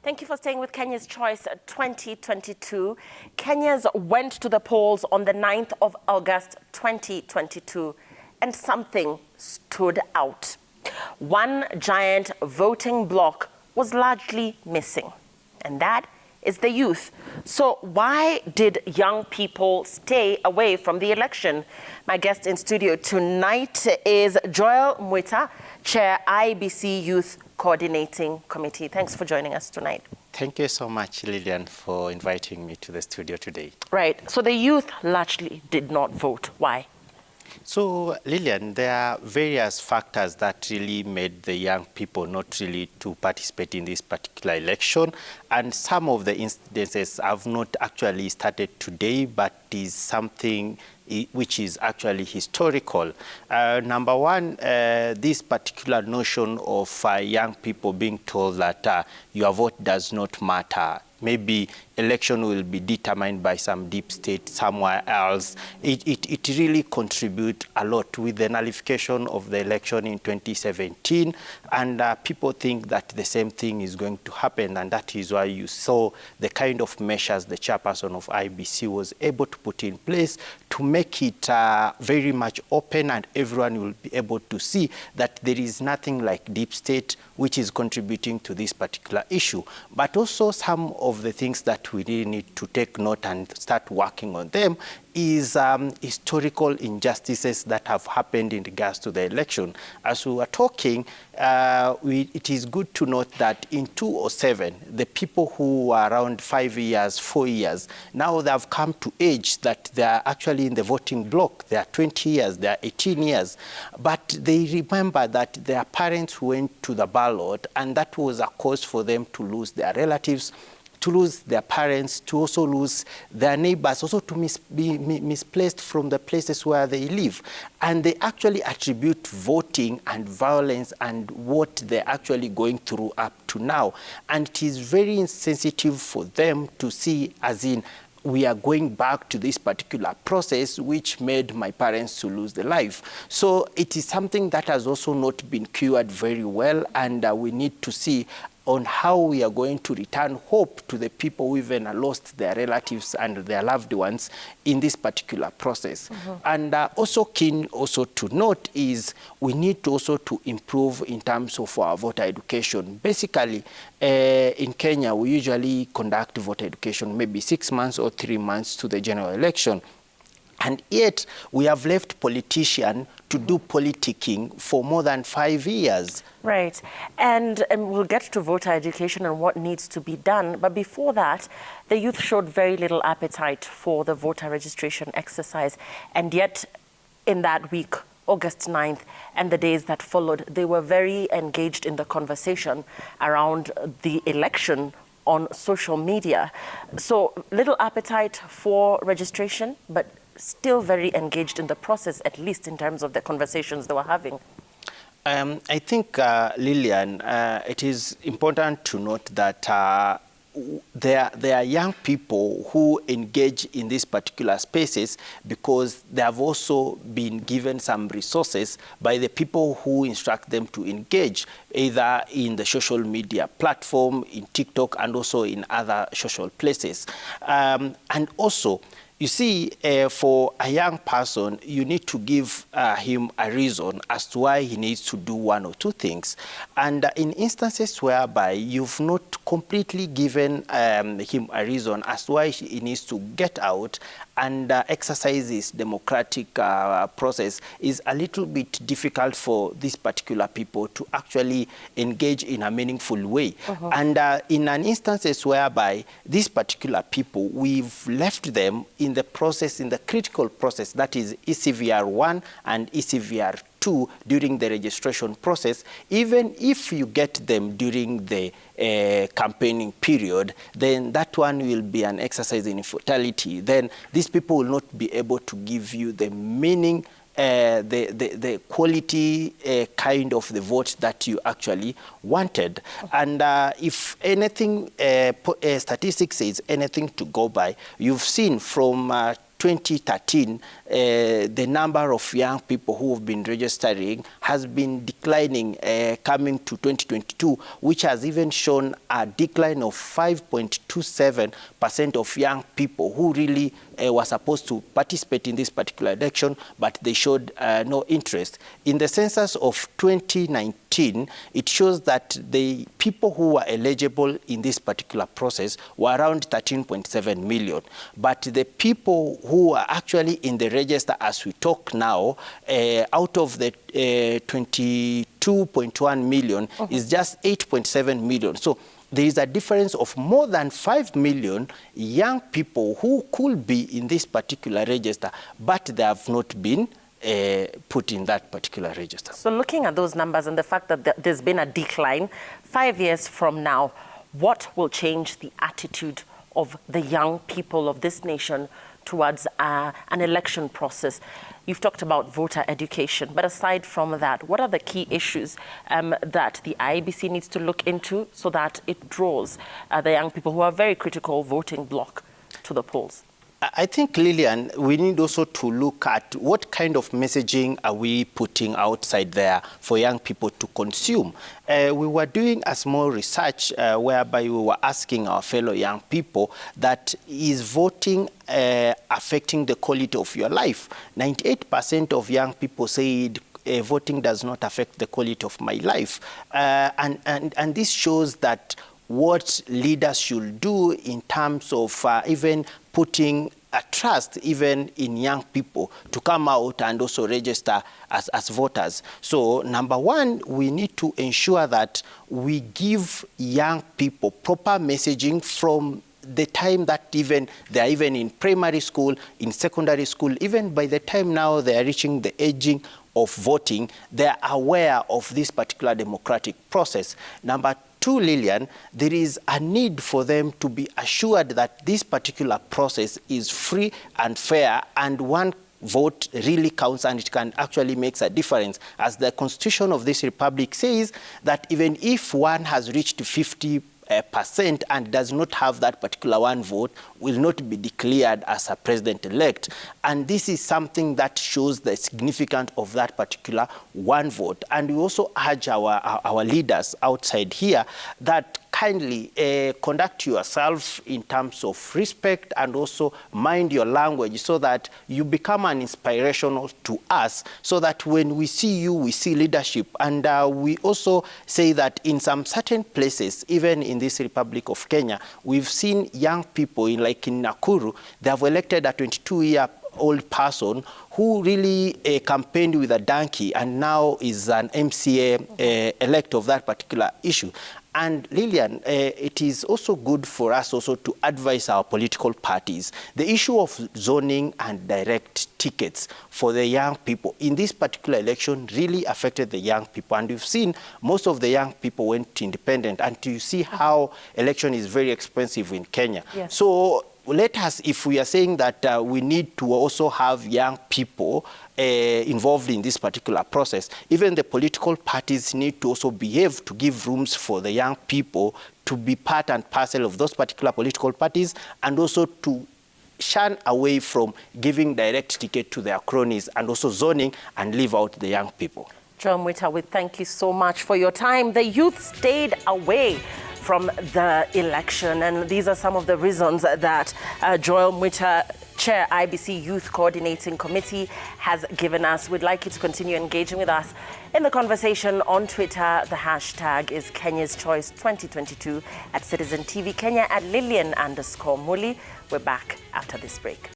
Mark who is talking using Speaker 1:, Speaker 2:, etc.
Speaker 1: Thank you for staying with Kenya's Choice 2022. Kenyans went to the polls on the 9th of August 2022, and something stood out. One giant voting bloc was largely missing, and that is the youth. So why did young people stay away from the election? My guest in studio tonight is Joel Mwita, Chair IBC Youth Coordinating Committee. Thanks for joining us tonight.
Speaker 2: Thank you so much, Lillian, for inviting me to the studio today.
Speaker 1: Right. So the youth largely did not vote. Why?
Speaker 2: So, Lillian, there are various factors that really made the young people not really to participate in this particular election. And some of the incidences have not actually started today, but is something which is actually historical. Number one, this particular notion of young people being told that your vote does not matter. Maybe election will be determined by some deep state somewhere else. It really contributes a lot with the nullification of the election in 2017. And people think that the same thing is going to happen. And that is why you saw the kind of measures the chairperson of IBC was able to put in place to make it very much open, and everyone will be able to see that there is nothing like deep state which is contributing to this particular issue. But also some of the things that we really need to take note and start working on them is historical injustices that have happened in regards to the election. As we were talking, it is good to note that in 2007, the people who were around 5 years, 4 years, now they have come to age that they are actually in the voting bloc. They are 20 years, they are 18 years. But they remember that their parents went to the ballot, and that was a cause for them to lose their relatives, to lose their parents, to also lose their neighbors, also to be misplaced from the places where they live. And they actually attribute voting and violence and what they're actually going through up to now. And it is very insensitive for them to see, as in, we are going back to this particular process which made my parents to lose their life. So it is something that has also not been cured very well, and we need to see on how we are going to return hope to the people who even lost their relatives and their loved ones in this particular process. Mm-hmm. And also keen also to note is we need to also to improve in terms of our voter education. Basically, in Kenya, we usually conduct voter education maybe 6 months or 3 months to the general election. And yet, we have left politicians to do politicking for more than 5 years.
Speaker 1: Right. And we'll get to voter education and what needs to be done. But before that, the youth showed very little appetite for the voter registration exercise. And yet, in that week, August 9th, and the days that followed, they were very engaged in the conversation around the election on social media. So little appetite for registration, but still very engaged in the process, at least in terms of the conversations they were having.
Speaker 2: I think, Lillian, it is important to note that there are young people who engage in these particular spaces because they have also been given some resources by the people who instruct them to engage, either in the social media platform, in TikTok, and also in other social places. And also, you see, for a young person, you need to give him a reason as to why he needs to do one or two things. And in instances whereby you've not completely given him a reason as to why he needs to get out and exercise his democratic process, is a little bit difficult for these particular people to actually engage in a meaningful way. Uh-huh. And in an instances whereby these particular people, we've left them in the process, in the critical process, that is ECVR 1 and ECVR 2 during the registration process. Even if you get them during the campaigning period, then that one will be an exercise in futility. Then these people will not be able to give you the meaning, the quality kind of the vote that you actually wanted. And if anything, statistics says anything to go by, you've seen from 2013, the number of young people who have been registering has been declining, coming to 2022, which has even shown a decline of 5.27% of young people who really were supposed to participate in this particular election, but they showed no interest. In the census of 2019, it shows that the people who were eligible in this particular process were around 13.7 million. But the people who are actually in the register as we talk now, out of the 22.1 million, is just 8.7 million. So there is a difference of more than 5 million young people who could be in this particular register, but they have not been put in that particular register.
Speaker 1: So looking at those numbers and the fact that there's been a decline, 5 years from now, what will change the attitude of the young people of this nation towards an election process? You've talked about voter education, but aside from that, what are the key issues that the IEBC needs to look into so that it draws the young people who are very critical voting bloc to the polls?
Speaker 2: I think, Lillian, we need also to look at what kind of messaging are we putting outside there for young people to consume. We were doing a small research whereby we were asking our fellow young people that is voting affecting the quality of your life. 98% of young people said voting does not affect the quality of my life. And this shows that what leaders should do in terms of even putting a trust even in young people to come out and also register as voters. So number one, we need to ensure that we give young people proper messaging from the time that even they are even in primary school, in secondary school, even by the time now they are reaching the aging of voting, they are aware of this particular democratic process. Number two, Lillian, there is a need for them to be assured that this particular process is free and fair, and one vote really counts and it can actually make a difference. As the Constitution of this republic says, that even if one has reached 50% and does not have that particular one vote, will not be declared as a president-elect. And this is something that shows the significance of that particular one vote. And we also urge our leaders outside here that kindly conduct yourself in terms of respect and also mind your language so that you become an inspirational to us, so that when we see you, we see leadership. And we also say that in some certain places, even in this Republic of Kenya, we've seen young people, like in Nakuru, they have elected a 22-year-old person who really campaigned with a donkey and now is an MCA elect of that particular issue. And Lillian, it is also good for us also to advise our political parties. The issue of zoning and direct tickets for the young people in this particular election really affected the young people. And we've seen most of the young people went independent. And you see how election is very expensive in Kenya. Yes. So let us, if we are saying that we need to also have young people involved in this particular process, even the political parties need to also behave to give rooms for the young people to be part and parcel of those particular political parties, and also to shun away from giving direct ticket to their cronies and also zoning and leave out the young people.
Speaker 1: Joel Mwita, we thank you so much for your time. The youth stayed away from the election, and these are some of the reasons that Joel Mwita, Chair, IBC Youth Coordinating Committee, has given us. We'd like you to continue engaging with us in the conversation on Twitter. The hashtag is Kenya's Choice 2022, at Citizen TV Kenya, at Lillian_Muli. We're back after this break.